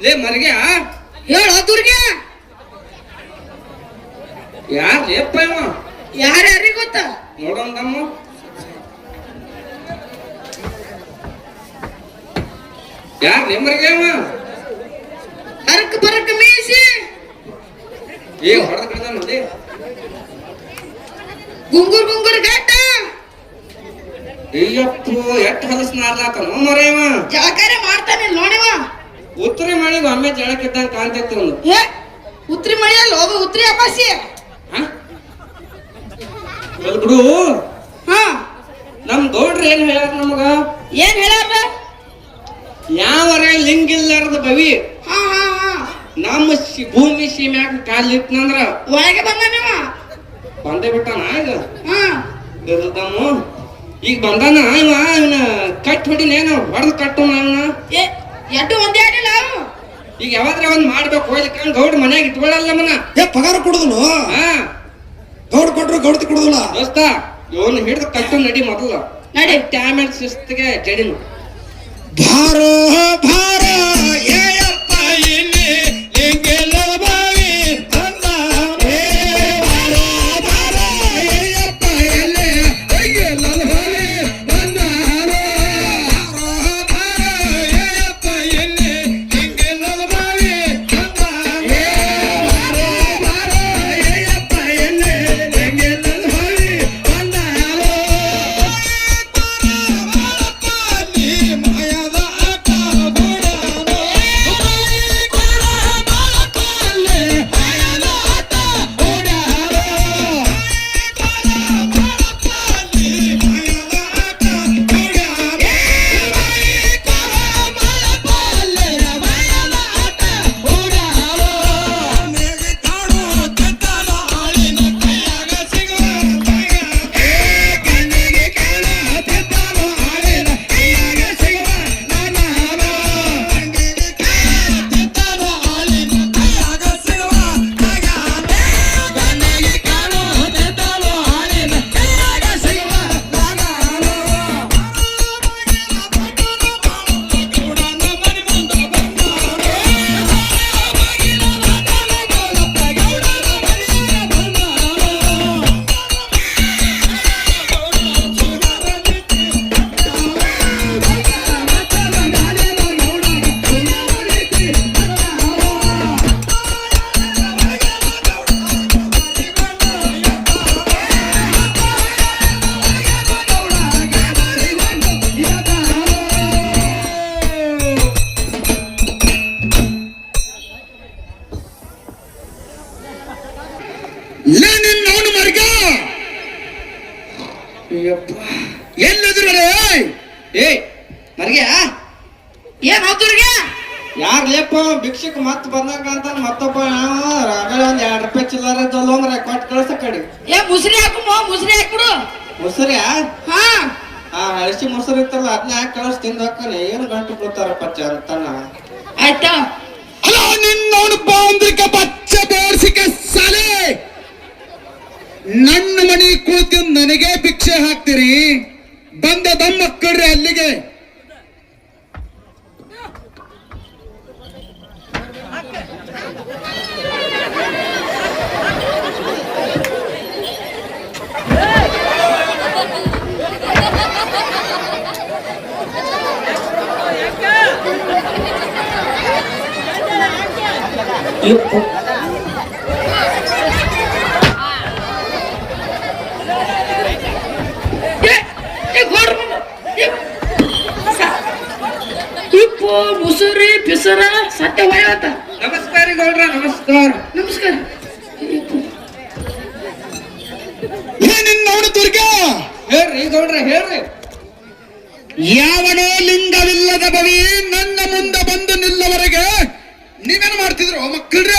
ಲೇ ಮರ್ಗೆ ಹೇಳ ದುರ್ಗೆ ಯಾರ್ ಲೇಪ್ಪ ಇವ ಯಾರ್ಯಾರಿಗೆ ಗೊತ್ತ ನೋಡೋಣ ತಮ್ಮ ಯಾರ್ ಲೇ ಮರ್ಗೆ ಇವ ಹರಕ್ ಬರಕ್ ಮೀಸಿ ಏ ಹೊಡೆದ ಕಡ್ದ ನೋಡಿ ಗುಂಗುರ್ ಗುಂಗುರ್ ಗಡ್ಡ ಅಯ್ಯಪ್ಪು ಎಷ್ಟ್ ಹೊಲಸ್ ನಾರ್ಲಾತನ ಮರೇವ ಜಳಕಾರೆ ಮಾಡ್ತಾನೆ ನೋಡಿವ ಉತ್ತರ ಮಾಡಿದ ಒಮ್ಮೆ ಜಳಕ್ಕಿದ್ದಂಗ ಕಾಣ್ತೈತಿ ಒಂದು ಏ ಉತ್ರಿ ಮಳಿಯಲ್ಲ ಹೋಗು ಉತ್ರಿ ಅಪಾಸಿ ಬಿಡು ಹಾ ನಮ್ ಗೌಡ್ರ ಏನ್ ಹೇಳ್ಯಾರ ನಮಗ ಏನ್ ಹೇಳ್ಯಾರ ಯಾವರ ಲಿಂಗಿಲ್ಲಾರ್ದ ಬವಿ ಹಾ ಹಾ ಹಾ ನಮ್ಮ ಭೂಮಿ ಸೀಮ್ಯಾಗ ಕಾಲಿಟ್ನಂದ್ರ ಒಳಗೆ ಬಂದ ನೀವ ಬಂದೇ ಬಿಟ್ಟಾನ ಈಗ ಹಾ ಇರ್ದಮ್ಮ ಈಗ ಬಂದಾನ ಇವನ ಕಟ್ ಹೊಡಿನೇನು ಹೊಡೆದ್ ಕಟ್ಟು ನನ್ನ ಏ ಎಡ್ಡು ಒಂದೇ ಆಡಿಲ್ಲ ಈಗ ಯಾವಾದ್ರ ಒಂದ್ ಮಾಡ್ಬೇಕು ಹೋಗ್ಲಿಕ್ಕ ಗೌಡ್ ಮನ್ಯಾಗ ಇಟ್ಕೊಳ್ಳಲ್ಲ ಮನ ಏ ಪಗಾರ ಕೊಡುದಿಲ್ಲ ಹಾ ಗೌಡ್ ಕೊಟ್ರು ಗೌಡತಿ ಕೊಡುದಿಲ್ಲ ದೋಸ್ತ ಇವನ್ ಹಿಡ್ದು ಕಟ್ಟು ನಡಿ ಮೊದಲು ನಡಿ ಟ್ಯಾಮೆಂಟ್ ಶಿಸ್ತಿಗೆ ಜಡಿನು ಭಾರೋ ಭಾರ ಏಯಪ್ಪ ಇಲ್ಲಿ ಲಿಂಗೆಲ್ಲ ಬಾವಿ ಅಂದ ಏ ಭಾರೋ ಭಾರ ಏಯಪ್ಪ ಇಲ್ಲಿ ಲಿಂಗೆಲ್ಲ ಬಾವಿ ಬಂದಾರೋ ಭಾರೋ ಭಾರ ಏಯಪ್ಪ ಇಲ್ಲಿ ಲಿಂಗೆಲ್ಲ ಬಾವಿ ಅಂದ ಏ ಭಾರೋ ಭಾರ ಏಯಪ್ಪ ಇಲ್ಲಿ ಲಿಂಗೆಲ್ಲ ಬಾವಿ ಬಂದಾರೋ ಮಾಯದ ಆಟ ಗೋಡಾನೋ ಮಾಯದ ಆಟ ಗೋಡಾನೋ ನಿನ್ನವನು ಮರ್ಗ ಎಲ್ಲದಿರಲೇ ಏ ಮರ್ಗೆ ಏನ್ ದುರ್ಗೆ ಯಾರ್ ಲೇಪ ಭಿಕ್ಷಕ್ ಮತ್ ಬಂದಂಗ ಅಂತ ಮತ್ತೊಬ್ಬ ರಗಳೆ ಒಂದ್ 2 ರೂಪಾಯಿ ಚಿಲ್ಲರ ಇದ್ದಲ್ಲ ಅಂದ್ರೆ ಕೊಟ್ಟು ಕಳ್ಸ ಕಡಿ ಏ ಮುಸ್ರಿ ಹಾಕು ಮುಸ್ರಿ ಹಾಕ್ಬಿಡು ಮೊಸರಿ ಹಾ ಹಳಸಿ ಮೊಸರು ಇತ್ತಲ್ಲ ಅದನ್ನ ಯಾಕೆ ಕಳ್ಸಿ ತಿಂದು ಹಾಕನೆ ಏನು ಗಂಟು ಬಿಡ್ತಾರಪ್ಪ ಅಂತಣ್ಣ ಆಯ್ತಾ ಅಲ್ಲ ನಿನ್ನವನು ಬಾಂದ್ರಿಕ ಬಚ್ಚ ಬೇರ್ಸಿಕೆ ಸಾಲೆ ನನ್ನ ಮನೆ ಕೂತು ನನಗೆ ಭಿಕ್ಷೆ ಹಾಕ್ತೀರಿ ಬಂದ ದಮ್ಮಕ್ಕಳ್ರಿ ಅಲ್ಲಿಗೆ ಇಪ್ಪು ಮುಸುರಿ ಪಿಸರ ಸತ್ಯ ವಯಾತ ನಮಸ್ಕಾರ ಗೌಡ್ರ ನಮಸ್ಕಾರ ನಮಸ್ಕಾರ ನಿನ್ನವನು ದುರ್ಗ ಹೇಳ್ರಿ ಗೌಡ್ರ ಹೇಳ್ರಿ ಯಾವನೋ ಲಿಂಗವಿಲ್ಲದ ಬವಿ ನನ್ನ ಮುಂದೆ ಬಂದು ನಿಲ್ಲವರೆಗೆ ನೀವೇನು ಮಾಡ್ತಿದ್ರು ಮಕ್ಕಳ್ರ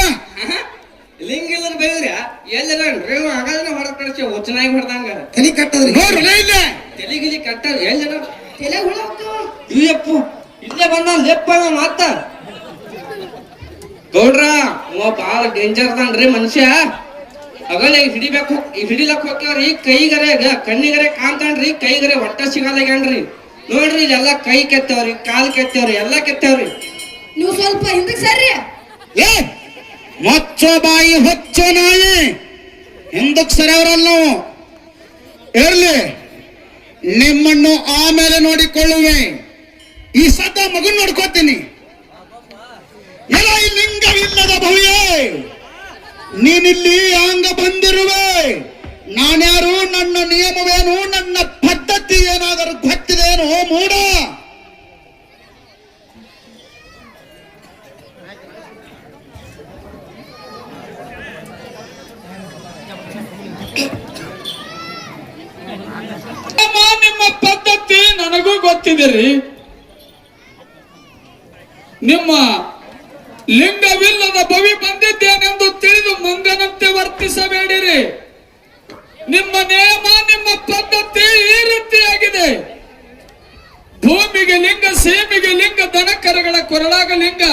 ಲಿಂಗಿಲ್ಲದ ಬೈದ್ರಿ ಎಲ್ಲೇನ್ರಿ ಆಗಾದ ಹೊರಗ್ ಕಳಿಸಿ ಹುಚ್ಚನಾಗಿ ಹೊಡೆದಂಗ ತಲೆ ಕಟ್ಟದ್ರಿ ನೋಡ್ರಲ್ಲ ಇಲ್ಲ ತೆಲಿಗಿಲಿ ಕಟ್ಟ ಎಲ್ಲ ತಲೆ ಹುಳ ಅಯ್ಯಪ್ಪು ಇಲ್ಲೇ ಬಂದ ಲೆಪ್ಪ ಮತ್ತ ಗೌಡ್ರ ಬಾಳ ಡೇಂಜರ್ ಅದಾನ್ರಿ ಮನುಷ್ಯ ಅಗಲ ಹಿಡಿಬೇಕು ಹಿಡಿಲಕ್ ಹೋಗ್ಯಾವ್ರಿ ಕೈಗರೆ ಕಣ್ಣಿಗರೆ ಕಾಣ್ತಾನ್ರಿ ಕೈಗರೆ ಒಟ್ಟ ಸಿಗಲ್ಲಾಗ್ಯಾನ್ರಿ ನೋಡ್ರಿ ಇದೆಲ್ಲ ಕೈ ಕೆತ್ತವ್ರಿ ಕಾಲ್ ಕೆತ್ತವ್ರಿ ಎಲ್ಲಾ ಕೆತ್ತವ್ರಿ ನೀವು ಸ್ವಲ್ಪ ಹಿಂದಕ್ಕೆ ಸರ್ರಿ. ಏ ಮಚ್ಚೋ ಬಾಯಿ ಹೊಚ್ಚೋ ನಾಯಿ ಹಿಂದಕ್ಕೆ ಸರಿಯವರಲ್ಲ ನಾವು. ಇರ್ಲಿ, ನಿಮ್ಮನ್ನು ಆಮೇಲೆ ನೋಡಿಕೊಳ್ಳುವೆ. ಈ ಸತ ಮಗನ್ ನೋಡ್ಕೋತೀನಿ. ಎಲ್ಲ ಈ ಲಿಂಗವಿಲ್ಲದ ಭವ್ಯೆ, ನೀನಿಲ್ಲಿ ಹಂಗ ಬಂದಿರುವೆ. ನಾನ್ಯಾರು, ನನ್ನ ನಿಯಮವೇನು, ನನ್ನ ಪದ್ಧತಿ ಏನಾದರೂ ಗೊತ್ತಿದೇನು ಮೂಡ? ನಿಮ್ಮ ಪದ್ಧತಿ ನನಗೂ ಗೊತ್ತಿದೆ. ನಿಮ್ಮ ಲಿಂಗವಿಲ್ಲದ ಭವಿ ಬಂದಿದ್ದೇನೆಂದು ತಿಳಿದು ಮಂಗನಂತೆ ವರ್ತಿಸಬೇಡಿರಿ. ನಿಮ್ಮ ನೇಮ, ನಿಮ್ಮ ಪದ್ಧತಿ ಈ ರೀತಿಯಾಗಿದೆ. ಭೂಮಿಗೆ ಲಿಂಗ, ಸೀಮೆಗೆ ಲಿಂಗ, ದನಕರಗಳ ಕೊರಳಾಗ ಲಿಂಗ,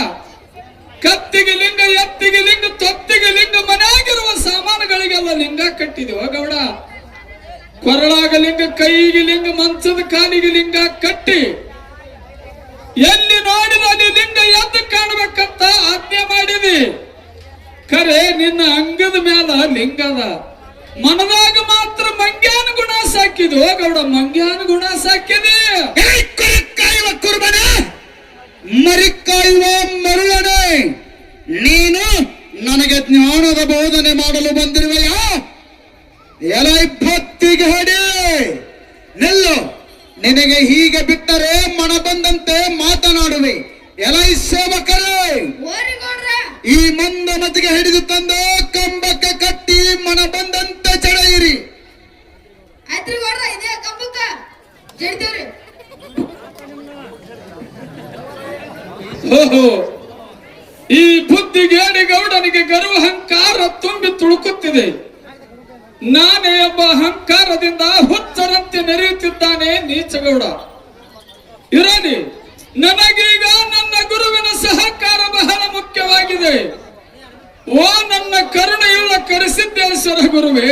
ಕತ್ತಿಗೆ ಲಿಂಗ, ಎತ್ತಿಗೆ ಲಿಂಗ, ತೊತ್ತಿಗೆ ಲಿಂಗ, ಮನೆಯಾಗಿರುವ ಸಾಮಾನುಗಳಿಗೆಲ್ಲ ಲಿಂಗ ಕಟ್ಟಿದೆವು ಗೌಡ. ಕೊರಳಾಗ ಲಿಂಗ, ಕೈಗೆ ಲಿಂಗ, ಮಂಚದ ಕಾಲಿಗೆ ಲಿಂಗ ಕಟ್ಟಿ ಎಲ್ಲಿ ನೋಡಿದಲ್ಲಿ ಲಿಂಗ ಎದ್ದು ಕಾಣಬೇಕಂತ ಆಜ್ಞೆ ಮಾಡಿದಿ. ಖರೆ ನಿನ್ನ ಅಂಗದ ಮ್ಯಾಲ ಲಿಂಗದ, ಮನದಾಗ ಮಾತ್ರ ಮಂಗ್ಯಾನ ಗುಣ ಸಾಕಿದು ಗೌಡ. ಮಂಗ್ಯಾನ ಗುಣ ಸಾಕಿದೆ. ಕಾಯುವ ಕುರ್ಬನ, ಮರಿ ಕಾಯುವ ಮರುಳನೆ, ನೀನು ನನಗೆ ಜ್ಞಾನದ ಬೋಧನೆ ಮಾಡಲು ಬಂದಿರುವೆಯಾ? ಎಲ ಭಕ್ತಿಗೆ ಹಡಿ ನಿಲ್ಲು. ನಿನಗೆ ಹೀಗೆ ಬಿಟ್ಟರೆ ಮನ ಬಂದಂತೆ ಮಾತನಾಡುವೆ. ಎಲೈ ಸೇವಕರೇ, ಓರಿ ಗೌಡ್ರ. ಈ ಮಂದ ಮತಿಗೆ ಹಿಡಿದು ತಂದು ಕಂಬಕ್ಕೆ ಕಟ್ಟಿ ಮನ ಬಂದಂತೆ ಚಳೆಯಿರಿ. ಆಯ್ತ್ರಿ ಗೌಡ್ರ, ಇದೇ ಕಂಬಕ್ಕ ಜಡಿತೇವ್ರಿ. ಓಹೋ, ಈ ಬುದ್ಧಿಗೇಡಿ ಗೌಡನಿಗೆ ಗರ್ವ ಅಹಂಕಾರ ತುಂಬಿ ತುಳುಕುತ್ತಿದೆ. ನಾನೇ ಎಂಬ ಅಹಂಕಾರದಿಂದ ಹುಚ್ಚರಂತೆ ನೆರೆಯುತ್ತಿದ್ದಾನೆ ನೀಚಗೌಡ. ಇರಲಿ, ನನಗೀಗ ನನ್ನ ಗುರುವಿನ ಸಹಕಾರ ಬಹಳ ಮುಖ್ಯವಾಗಿದೆ. ಓ ನನ್ನ ಕರುಣೆಯುಳ್ಳ ಕರಿಸಿದ್ದೇಶ್ವರ ಗುರುವೇ,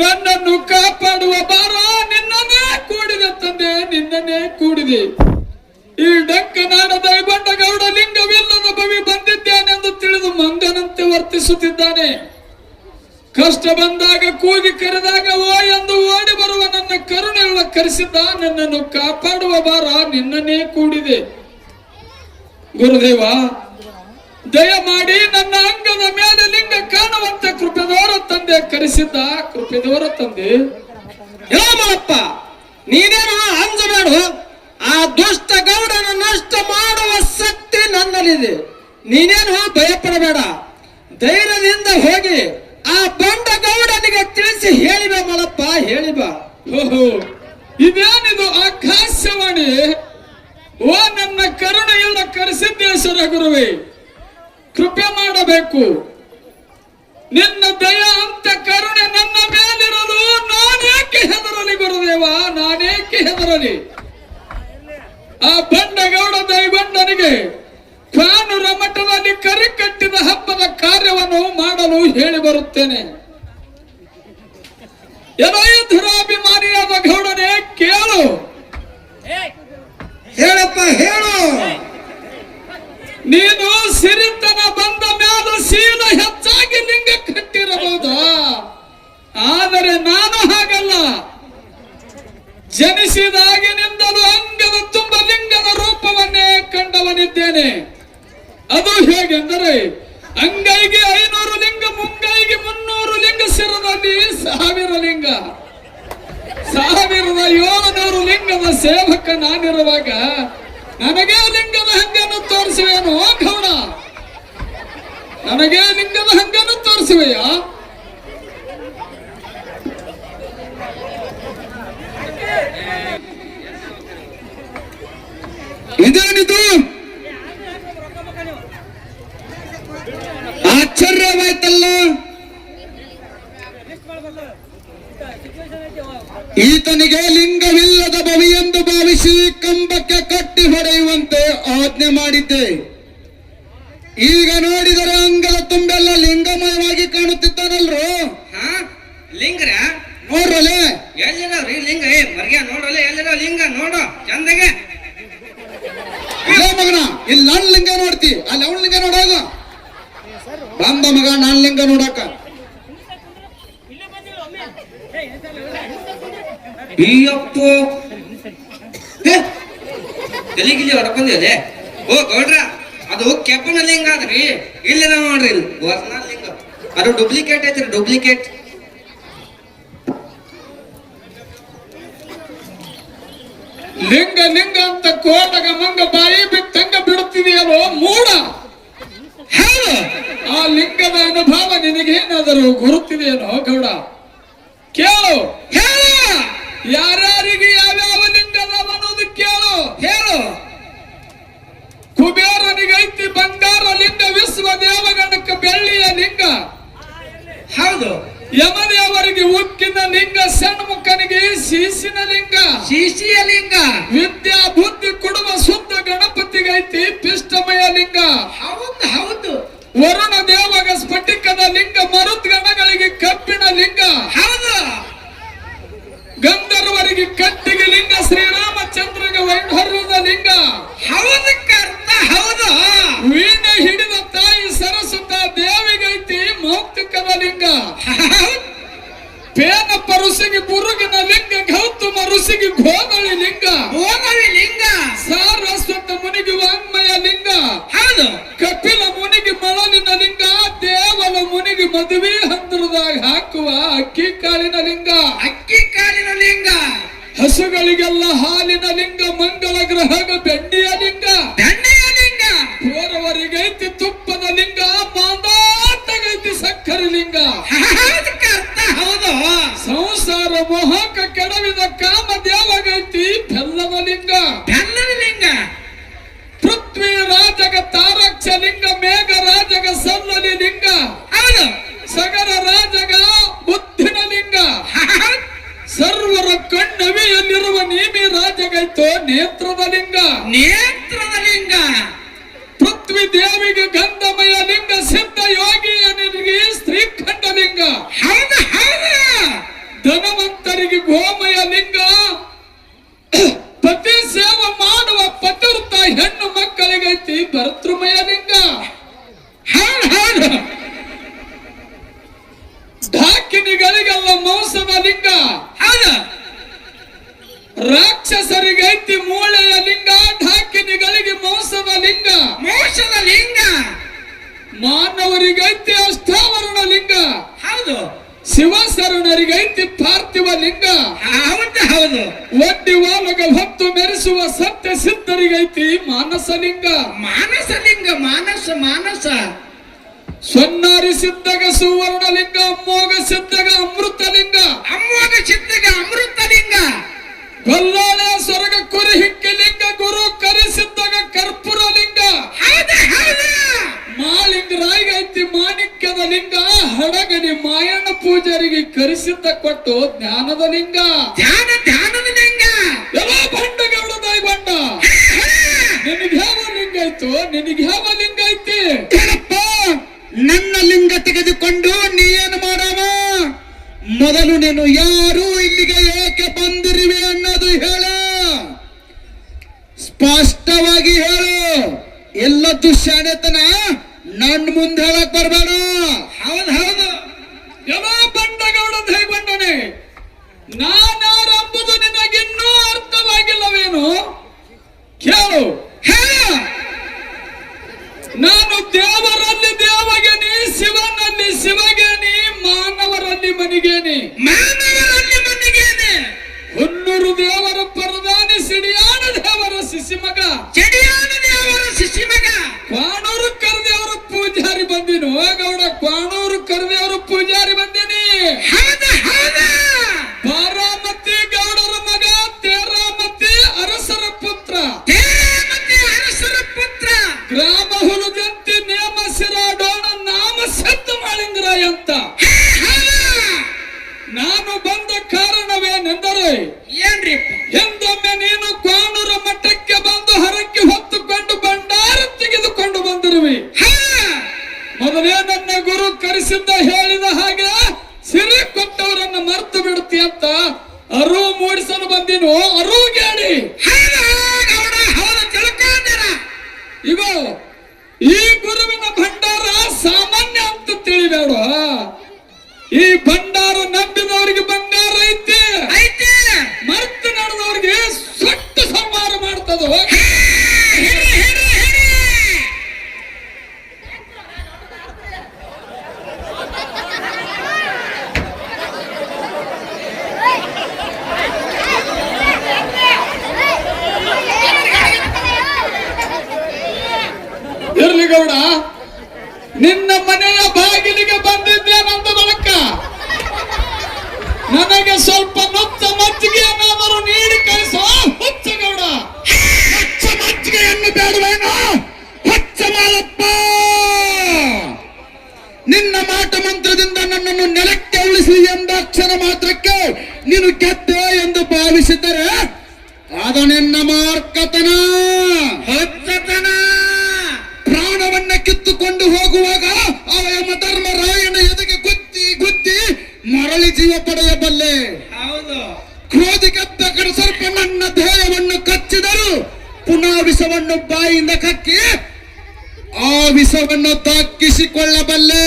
ನನ್ನನ್ನು ಕಾಪಾಡುವ ಭಾರ ನಿನ್ನನ್ನೇ ಕೂಡಿದೆ ತಂದೆ, ನಿನ್ನನ್ನೇ ಕೂಡಿದೆ. ಈ ಡಂಕನಾಡ ದೈಬಂಡ ಗೌಡ ಲಿಂಗವಿಲ್ಲದ ಭವಿ ಬಂದಿದ್ದೇನೆಂದು ತಿಳಿದು ಮಂಗನಂತೆ ವರ್ತಿಸುತ್ತಿದ್ದಾನೆ. ಕಷ್ಟ ಬಂದಾಗ ಕೂಗಿ ಕರೆದಾಗ ಓ ಎಂದು ಓಡಿ ಬರುವ ನನ್ನ ಕರುಣೆಯುಳ್ಳ ಕರೆಸಿದ್ದ, ನನ್ನನ್ನು ಕಾಪಾಡುವ ಭಾರ ನಿನ್ನನ್ನೇ ಕೂಡಿದೆ. ಗುರುದೇವ, ದಯಮಾಡಿ ನನ್ನ ಅಂಗದ ಮೇಲೆ ಲಿಂಗ ಕಾಣುವಂತೆ ಕೃಪೆದವರ ತಂದೆ ಕರೆಸಿದ್ದ, ಕೃಪೆದವರ ತಂದೆ. ಹೇಳಪ್ಪ, ನೀನೇನು ಅಂಜಬೇಡು. ಆ ದುಷ್ಟ ಗೌಡನ ನಷ್ಟ ಮಾಡುವ ಶಕ್ತಿ ನನ್ನಲ್ಲಿದೆ. ನೀನೇನು ಭಯಪಡಬೇಡ. ಧೈರ್ಯದಿಂದ ಹೋಗಿ ಆ ಬಂಡ ಗೌಡನಿಗೆ ತಿಳಿಸಿ ಹೇಳಿಬಾ ಮಲಪ್ಪ, ಹೇಳಿಬಾ. ಓಹೋ, ಇದೇನಿದು ಆಕಾಶವಾಣಿ? ಓ ನನ್ನ ಕರುಣೆಯುಳ್ಳ ಕರೆಸಿದ್ದೇಶ್ವರ ಗುರುವೇ, ಕೃಪೆ ಮಾಡಬೇಕು. ನಿನ್ನ ದಯ ಅಂತ ಕರುಣೆ ನನ್ನ ಮೇಲಿರಲು ನಾನೇಕೆ ಹೆದರಲಿ ಗುರುದೇವ, ನಾನೇಕೆ ಹೆದರಲಿ? ಆ ಬಂಡಗೌಡ ದೈಬಂಡನಿಗೆ ಕಾನೂರ ಮಠದಲ್ಲಿ ಕರಿ ಕಟ್ಟಿದ ಹಬ್ಬದ ಕಾರ್ಯವನ್ನು ಮಾಡಲು ಹೇಳಿ ಬರುತ್ತೇನೆ. ಧುರಾಭಿಮಾನಿಯಾದ ಗೌಡನೇ ಕೇಳು. ಹೇಳಪ್ಪ, ಹೇಳು. ನೀನು ಸಿರಿತನ ಬಂದ ಮ್ಯಾಲ ಶೀಲ ಹೆಚ್ಚಾಗಿ ಲಿಂಗ ಕಟ್ಟಿರಬಹುದು, ಆದರೆ ನಾನು ಹಾಗಲ್ಲ. ಜನಿಸಿದಾಗಿನಿಂದಲೂ ಅಂಗದ ತುಂಬ ಲಿಂಗದ ರೂಪವನ್ನೇ ಕಂಡವನಿದ್ದೇನೆ. ಅದು ಹೇಗೆಂದರೆ, ಅಂಗೈಗೆ 500 ಲಿಂಗ, ಮುಂಗೈಗೆ 300 ಲಿಂಗ, ಶಿರದಲ್ಲಿ 1000 ಲಿಂಗ, 1700 ಲಿಂಗದ ಸೇವಕ ನಾನಿರುವಾಗ ನನಗೆ ಲಿಂಗದ ಹಂಗನ್ನು ತೋರಿಸುವೇನು ಗೌಡ? ನನಗೆ ಲಿಂಗದ ಹಂಗನ್ನು ತೋರಿಸುವೆಯಾ? ಇದೇನಿದು? ಆಶ್ಚರ್ಯವಾಯ್ತಲ್ಲ. ಈತನಿಗೆ ಲಿಂಗವಿಲ್ಲದ ಭವಿ ಎಂದು ಭಾವಿಸಿ ಕಂಬಕ್ಕೆ ಕಟ್ಟಿ ಹೊಡೆಯುವಂತೆ ಆಜ್ಞೆ ಮಾಡಿದ್ದೆ. ಈಗ ನೋಡಿದರೆ ಅಂಗದ ತುಂಬೆಲ್ಲ ಲಿಂಗಮಯವಾಗಿ ಕಾಣುತ್ತಿದ್ದಾನಲ್ರು. ಹಾ, ಲಿಂಗ್ರ ನೋಡ್ರಲೆ, ಎಲ್ಲಿದಾವ್ರಿ ಲಿಂಗ? ಮರ್ಗ್ಯ ನೋಡಲ್ಲ, ಎಲ್ಲಿದಾವ ಲಿಂಗ? ನೋಡು ಚಂದಗೆ. ಮಗನ, ಇಲ್ಲಿ ನನ್ನ ಲಿಂಗ ನೋಡ್ತೀನಿ. ಮಗ ನಾನ್ ಲಿಂಗ ನೋಡಾಕ. ಅಯ್ಯಪ್ಪ ಗಲಿಗಿಲಿ ಹೊಡ್ಕೊಂಡಿ. ಓ ಗೌಡ್ರ, ಅದು ಕೆಪ್ಪನ ಲಿಂಗ ಅದ್ರಿ, ಇಲ್ಲಿ ನಾವ್ ನೋಡ್ರಿ, ಇಲ್ಲಿ ಒರಿಜಿನಲ್ ಲಿಂಗ. ಅದು ಡೂಪ್ಲಿಕೇಟ್ ಐತ್ರಿ, ಡೂಪ್ಲಿಕೇಟ್. ಲಿಂಗ ಲಿಂಗ ಅಂತ ಕೋಟಗ ಮಂಗ ಬಾಯಿ ಬಿಟ್ಟಂಗ ಬಿಡುತ್ತಿದೆಯಲ್ಲೋ ಮೂಡ. ಆ ಲಿಂಗದ ಅನುಭವ ನಿನಗೇನಾದರೂ ಗುರುತಿದೆಯೇನೋ ಗೌಡ? ಕೇಳು ಹೇಳು, ಯಾರ್ಯಾರಿಗೆ ಯಾವ್ಯಾವ ಲಿಂಗದ ಅನ್ನೋದು ಕೇಳು. ಹೇಳು. ಕುಬೇರನಿಗೈತಿ ಬಂಗಾರ ಲಿಂಗ, ವಿಶ್ವ ದೇವಗಣಕ್ಕೆ ಬೆಳ್ಳಿಯ ಲಿಂಗ. ಹೌದು. ಯಮದೇವರಿಗೆ ಉಕ್ಕಿನ ಲಿಂಗ, ಷಣ್ಮುಖನಿಗೆ ಶೀಸಿನ ಲಿಂಗ. ಶಿಶಿಯ ಲಿಂಗ. ವಿದ್ಯಾ ಬುದ್ಧಿ ಕೊಡುವ ಶುದ್ಧ ಗಣಪತಿಗೈತಿ ಪಿಷ್ಟಮಯ ಲಿಂಗ. ಹೌದು ಹೌದು. ವರುಣ ದೇವಗ ಸ್ಫಟಿಕದ ಲಿಂಗ, ಮರುದ್ಗಣಗಳಿಗೆ ಕಬ್ಬಿಣ ಲಿಂಗ. ಹೌದು. ಗಂಧರ್ವರಿಗೆ ಕಟ್ಟಿಗೆ ಲಿಂಗ, ಶ್ರೀರಾಮಚಂದ್ರಗೆ ವೈಢರ್ಯದ ಲಿಂಗ. ಹೌದು ಕರ್ತ, ಹೌದು. ವೀಣೆ ಹಿಡಿದ ತಾಯಿ ಸರಸ್ವತ ದೇವಿಗೈತಿ ಮೌಕ್ತಿಕದ ಲಿಂಗ. ಪೇನಪ್ಪ ಋಷಿಗೆ ಬುರುಗಿನ ಲಿಂಗ, ಗೌತಮ ಋಷಿಗೆ ಗೋದಳಿ ಲಿಂಗ. ಗೋದಳಿ ಲಿಂಗ. ಸಾರಸ್ವತ ಮುನಿಗೆ ವಾಂಗ್ಮಯ ಲಿಂಗ. ಹೌದು. ಕಪಿಲ ಮುನಿಗೆ ಮಳಲಿನ ಲಿಂಗ, ದೇವಲ ಮುನಿಗೆ ಮದುವೆ ಹಂತರದಾಗ ಹಾಕುವ ಅಕ್ಕಿ ಕಾಳಿನ ಲಿಂಗ. ಅಕ್ಕಿ ಕಾಳಿನ ಲಿಂಗ. ಹಸುಗಳಿಗೆಲ್ಲ ಹಾಲಿನ ಲಿಂಗ, ಮಂಗಳ ಗ್ರಹಗ ಬೆಂಡಿಯ ಲಿಂಗ. ದಂಡೆಯ ಲಿಂಗ. ಕೋರವರಿಗೈತಿ ತುಪ್ಪದ ಲಿಂಗ, ಮಾದಾಟಗೈತಿ ಸಕ್ಕರೆ ಲಿಂಗ. ಹೌದು ಕರ್ತ, ಹೌದು. ಸಂಸಾರ ಮೋಹಕ ಕೆಡವಿದ ಕಾಮ ದೇವಗೈತಿ ಬೆಲ್ಲದ ಲಿಂಗ. ಬೆಲ್ಲದ ಲಿಂಗ. ಪೃಥ್ವಿ ರಾಜಗ ತಾರಕ್ಷ ಲಿಂಗ, ಮೇಘ ರಾಜಗ ಸಲ್ಲಲಿ ಲಿಂಗ. ಹೌದು. ಸಗರ ರಾಜಗ ಬುದ್ಧಿನ ಲಿಂಗ. ಸರ್ವರ ಕಣ್ಣವಿಯಲ್ಲಿರುವ ನೇಮಿ ರಾಜಗೈತೋ ನೇತ್ರದ ಲಿಂಗ. ನೇತ್ರದ ಲಿಂಗ. ಪೃಥ್ವಿ ದೇವಿಗೆ ಗಂಧಮಯ ಲಿಂಗ, ಸಿದ್ಧ ಯೋಗಿಯನಿಗೆ ಸ್ತ್ರೀಖಂಡ ಲಿಂಗ. ಹೌದು ಹೌದು. ಧನವಂತರಿಗೆ ಗೋಮಯ ಲಿಂಗ, ಪತಿ ಸೇವೆ ಮಾಡುವ ಪತಿವ್ರತ ಹೆಣ್ಣು ಮಕ್ಕಳಿಗೈತಿ ಭರ್ತೃಮಯ ಲಿಂಗ. ಹೌದು ಹೌದು. ಢಾಕಿನಿಗಳಿಗೆಲ್ಲ ಮೋಸದ ಲಿಂಗ. ಹೌದು. ರಾಕ್ಷಸರಿಗೈತಿ ಮೂಳೆಯ ಲಿಂಗ, ಢಾಕಿನಿಗಳಿಗೆ ಮೋಸದ ಲಿಂಗ. ಮೋಸದ ಲಿಂಗ. ಮಾನವರಿಗೈತಿ ಅಷ್ಟಾವರಣ ಲಿಂಗ. ಹೌದು. ಶಿವಶರಣರಿಗೈತಿ ಪಾರ್ಥಿವ ಲಿಂಗ. ಹೌದು ಹೌದು. ಒಡ್ಡಿ ವಾಲಗ ಹೊತ್ತು ಮೆರೆಸುವ ಸತ್ಯ ಸಿದ್ಧರಿಗೈತಿ ಮಾನಸ ಲಿಂಗ. ಮಾನಸ ಲಿಂಗ. ಮಾನಸ ಮಾನಸ. ಸೊನ್ನಾರಿ ಸಿದ್ಧಗ ಸುವರ್ಣ ಲಿಂಗ, ಅಮ್ಮೋಗ ಸಿದ್ಧಗ ಅಮೃತ ಲಿಂಗ. ಅಮ್ಮೋಗ ಸಿದ್ಧಗ ಅಮೃತ ಲಿಂಗ. ಗೊಲ್ಲಾಳೆ ಸ್ವರ್ಗ ಕುರಿ ಹಿಕ್ಕಿ ಲಿಂಗ, ಗುರು ಕರಿಸಿದ್ದಾಗ ಕರ್ಪೂರ ಲಿಂಗ. ಹೌದು ಹೌದು. ಮಾಲಿಂಗರಾಯಿಗೈತಿ ಮಾಣಿಕ್ಯದ ಲಿಂಗ, ಹಡಗನಿ ಮಾಯಣ್ಣ ಪೂಜಾರಿಗೆ ಕರಿಸಿದ್ದ ಕೊಟ್ಟು ಜ್ಞಾನದ ಲಿಂಗ. ಧ್ಯಾನದ ಲಿಂಗ. ಎಲ್ಲ ಬಂಡಗೌಡ ದಾಯಿ ಬಂಡ. ನಿನಗೆ ಯಾವ ಲಿಂಗ ಐತು? ನಿನಗೆ ಯಾವ ಲಿಂಗ ಐತಿ? ಏನಪ್ಪ, ನನ್ನ ಲಿಂಗ ತೆಗೆದುಕೊಂಡು ನೀ ಏನು ಮಾಡವ? ಮೊದಲು ನೀನು ಯಾರು, ಇಲ್ಲಿಗೆ ಏಕೆ ಬಂದಿರುವೆ ಅನ್ನೋದು ಹೇಳ. ಸ್ಪಷ್ಟವಾಗಿ ಹೇಳು. ಎಲ್ಲ ದುಶ್ಯಾನೆತನ ನನ್ನ ಮುಂದೆ ಹೇಳಕ್ ಬರ್ಬೇಡ. ಹೌದು ಹೌದು. ಎಲ್ಲ ಬಂಡಗೌಡ ದಾಯಿ ಬಂಡನೆ. ನಾನಾರಂಬುದು ನಿನಗಿನ್ನೂ ಅರ್ಥವಾಗಿಲ್ಲವೇನು? ಕೇಳು. ಹೇಳು. ನಾನು ದೇವರಲ್ಲಿ ದೇವಗೆನಿ, ಶಿವನಲ್ಲಿ ಶಿವಗೆನಿ, ಮಾನವರಲ್ಲಿ ಮನಿಗೇನಿ. ಮಾನವರಲ್ಲಿ ಮನೆಗೇನೆ. ಹುನ್ನೂರು ದೇವರ ಪರದಾನಿ, ಸಿಡಿಯಾಣ ದೇವರ ಶಿಶಿಮಗ. ಚಡಿಯಾನ ದೇವರ ಶಿಶಿ ಮಗ. ಕ್ವಾಣೂರು ಕರೆದೇವರ ಪೂಜಾರಿ ಬಂದಿನು ಗೌಡ. ಕ್ವಾಣೂರು ಕರೆದೇವರ ಪೂಜಾರಿ ಬಂದಿನಿ. ಹೌದು ಹೌದು. ಬಾರಾಮತಿ ಗೌಡರ ಮಗ, ತೇರಾಮತಿ ಅರಸರ ಪುತ್ರ. ಮತ್ತೆ ಅರಸರ ಪುತ್ರ. ಗ್ರಾಮ ಹುಲುಗಂತಿ ನೇಮ ಸಿರಾಡೋಣ, ನಾಮ ಸಿದ್ಧ ಮಾಳಿಂಗರಾಯ ಅಂತ. ನಾನು ಬಂದ ಕಾರಣವೇನೆಂದರೆ, ಏನ್ರಿಪ್ಪ? ಎಂದೊಮ್ಮೆ ನೀನು ಕ್ವಾಣೂರ ಮಠಕ್ಕೆ ಬಂದು ಹರಕೆ ಹೊತ್ತುಕೊಂಡು ಭಂಡಾರ ತೆಗೆದುಕೊಂಡು ಬಂದಿರುವಿ. ಮೊದಲೇ ನನ್ನ ಗುರು ಕರೆಸಿದ್ದ ಹೇಳಿದ ಹಾಗೆ ಸಿರಿ ಕೊಟ್ಟವರನ್ನ ಮರ್ತು ಬಿಡುತ್ತಿ ಅಂತ ಅರು ಮೂಡಿಸಲು ಬಂದಿನು. ಅರು ಗೇಡಿ. ಹೌದು ತಿಳ್ಕೊಂಡರ. ಈಗ ಈ ಗುರುವಿನ ಭಂಡಾರ ಸಾಮಾನ್ಯ ಅಂತ ಮನೆಯ ಬಾಗಿಲಿಗೆ ಬಂದಿದ್ದೆ ನಂದು ಬಳಕ ನನಗೆ ಸ್ವಲ್ಪ ನುಚ್ಚ ಮಜ್ಜಿಗೆ ಏನಾದರೂ ನೀಡಿ ಕಳಿಸೋ ಹುಚ್ಚಗೌಡ. ಹೊಚ್ಚ ಮಜ್ಜಿಗೆಯನ್ನು ಬೇಡವೇನೋ ಹೊಚ್ಚ ಮಾಲಪ್ಪ. ನಿನ್ನ ಮಾಟ ಮಂತ್ರದಿಂದ ನನ್ನನ್ನು ನೆಲಕ್ಕೆ ಉಳಿಸಿ ಎಂದ ಅಕ್ಷರ ಮಾತ್ರಕ್ಕೆ ನೀನು ಗೆದ್ದೆ ಎಂದು ಭಾವಿಸಿದರೆ ಅದು ನಿನ್ನ ಮಾರ್ಕತನ, ಹೊಚ್ಚತನ. ಪ್ರಾಣವನ್ನ ಕಿತ್ತುಕೊಂಡು ಹೋಗುವಾಗ ಆ ಯಮಧರ್ಮರಾಯನ ಎದೆಗೆ ಗುದ್ದಿ ಗುದ್ದಿ ಮರಳಿ ಜೀವ ಪಡೆಯಬಲ್ಲೆ. ಹೌದು. ಕ್ರೋಧಿಗೆದ್ದ ಕಡಸರ್ಪ ನನ್ನ ದೇಹವನ್ನು ಕಚ್ಚಿದರು ಪುನಃ ವಿಷವನ್ನು ಬಾಯಿಂದ ಕಕ್ಕಿ ಆ ವಿಷವನ್ನು ದಕ್ಕಿಸಿಕೊಳ್ಳಬಲ್ಲೆ.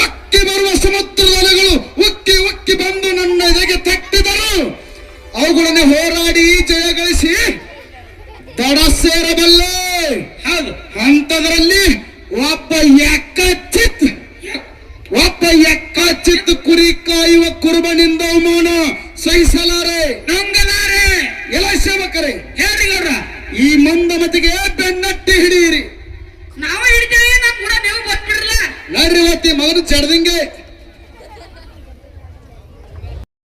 ಉಕ್ಕಿ ಬರುವ ಸಮುದ್ರದ ಅಲೆಗಳು ಉಕ್ಕಿ ಉಕ್ಕಿ ಬಂದು ನನ್ನ ಎದೆಗೆ ತಟ್ಟಿದರು ಅವುಗಳನ್ನು ಹೋರಾಡಿ ಜಯಗಳಿಸಿ ದಡ ಸೇರಬಲ್ಲೆ. ಹೌದು. ಅಂತದರಲ್ಲಿ ಒಬ್ಬ ಎಕ್ಕಚ್ಚಿತ್ ಕುರಿ ಕಾಯುವ ಕುರುಬನಿಂದ ಅವಮಾನ ಸಹಿಸಲಾರೆ, ನಂಗಲಾರೆ. ಎಲ್ಲ ಸೇವಕರೇ ಹೇಳಿಗೌಡ್ರ, ಈ ಮಂದಮತಿಗೆ ಬೆನ್ನಟ್ಟಿ ಹಿಡಿಯಿರಿ. ನಾವು ಹಿಡಿತೇವೆ, ನಮ್ ಕೂಡ ನೀವು ಬಂದ್ಬಿಡ್ರಲ್ಲ. ನಡ್ರಿ ಇವತ್ತಿ ಮಗನ ಚಡ್ದಂಗೆ